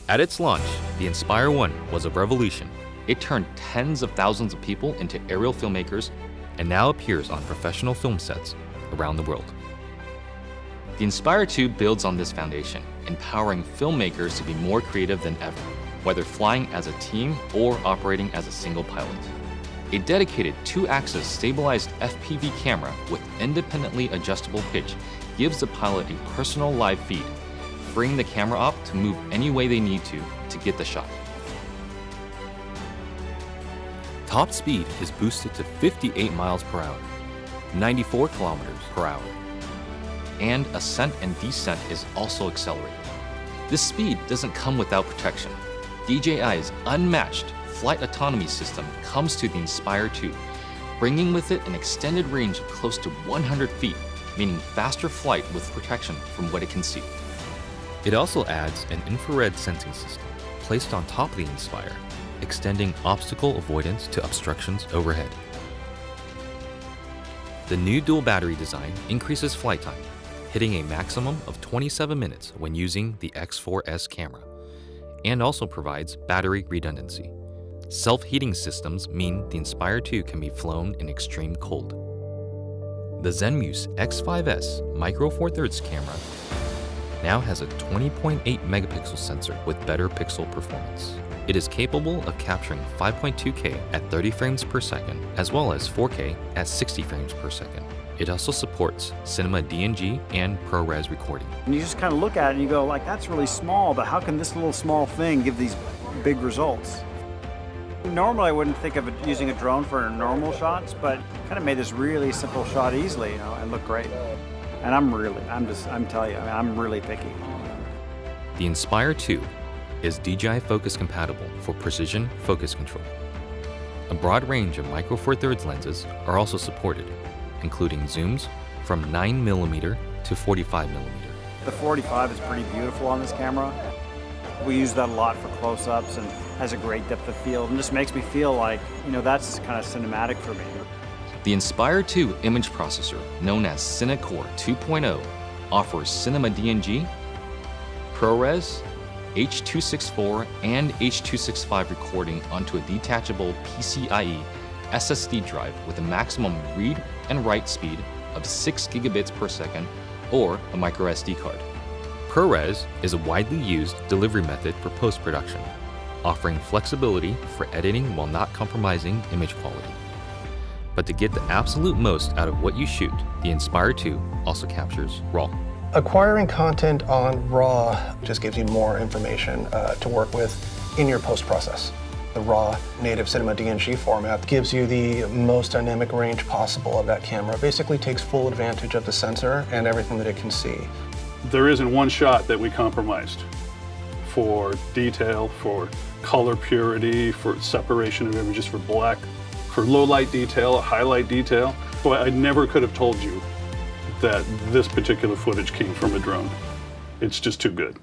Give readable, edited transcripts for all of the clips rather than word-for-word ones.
At its launch, the Inspire 1 was a revolution. It turned tens of thousands of people into aerial filmmakers and now appears on professional film sets around the world. The Inspire 2 builds on this foundation, empowering filmmakers to be more creative than ever, whether flying as a team or operating as a single pilot. A dedicated 2-axis stabilized FPV camera with independently adjustable pitch gives the pilot a personal live feed, freeing the camera op to move any way they need to get the shot. Top speed is boosted to 58 miles per hour, 94 kilometers per hour, and ascent and descent is also accelerated. This speed doesn't come without protection. DJI's unmatched flight autonomy system comes to the Inspire 2, bringing with it an extended range of close to 100 feet, meaning faster flight with protection from what it can see. It also adds an infrared sensing system placed on top of the Inspire, extending obstacle avoidance to obstructions overhead. The new dual battery design increases flight time, hitting a maximum of 27 minutes when using the X4S camera, and also provides battery redundancy. Self-heating systems mean the Inspire 2 can be flown in extreme cold. The Zenmuse X5S Micro Four Thirds camera now has a 20.8 megapixel sensor with better pixel performance. It is capable of capturing 5.2K at 30 frames per second, as well as 4K at 60 frames per second. It also supports cinema DNG and ProRes recording. And you just kind of look at it and you go, like, that's really small, but how can this little small thing give these big results? Normally I wouldn't think of using a drone for normal shots, but kind of made this really simple shot easily, and look great. And I'm telling you, I'm really picky. The Inspire 2 is DJI focus compatible for precision focus control. A broad range of Micro Four Thirds lenses are also supported, including zooms from 9mm to 45mm. The 45 is pretty beautiful on this camera. We use that a lot for close-ups and has a great depth of field, and just makes me feel like, that's kind of cinematic for me. The Inspire 2 image processor, known as CineCore 2.0, offers cinema DNG, ProRes, H.264, and H.265 recording onto a detachable PCIe SSD drive with a maximum read and write speed of 6 gigabits per second or a micro SD card. ProRes is a widely used delivery method for post-production, offering flexibility for editing while not compromising image quality. But to get the absolute most out of what you shoot, the Inspire 2 also captures RAW. Acquiring content on RAW just gives you more information to work with in your post-process. The RAW native cinema DNG format gives you the most dynamic range possible of that camera. Basically takes full advantage of the sensor and everything that it can see. There isn't one shot that we compromised for detail, for color purity, for separation of images, for black, for low light detail, highlight detail. So I never could have told you that this particular footage came from a drone. It's just too good.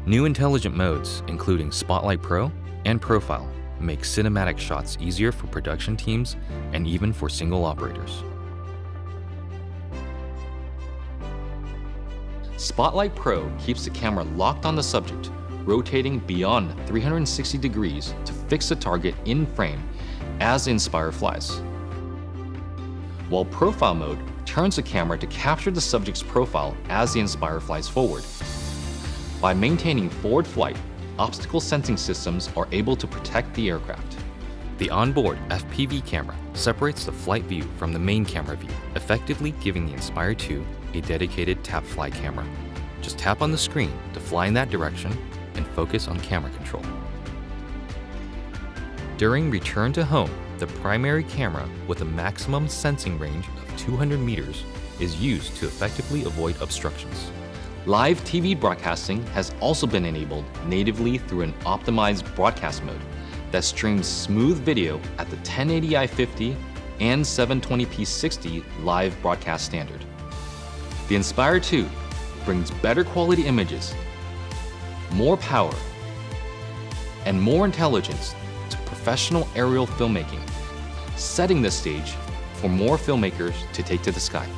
New intelligent modes, including Spotlight Pro and Profile, make cinematic shots easier for production teams and even for single operators. Spotlight Pro keeps the camera locked on the subject, rotating beyond 360 degrees to fix the target in frame as the Inspire flies. While Profile mode turns the camera to capture the subject's profile as the Inspire flies forward. By maintaining forward flight, obstacle sensing systems are able to protect the aircraft. The onboard FPV camera separates the flight view from the main camera view, effectively giving the Inspire 2 a dedicated tap fly camera. Just tap on the screen to fly in that direction and focus on camera control. During return to home, the primary camera with a maximum sensing range of 200 meters is used to effectively avoid obstructions. Live TV broadcasting has also been enabled natively through an optimized broadcast mode that streams smooth video at the 1080i 50 and 720p 60 live broadcast standard. The Inspire 2 brings better quality images, more power, and more intelligence to professional aerial filmmaking, setting the stage for more filmmakers to take to the sky.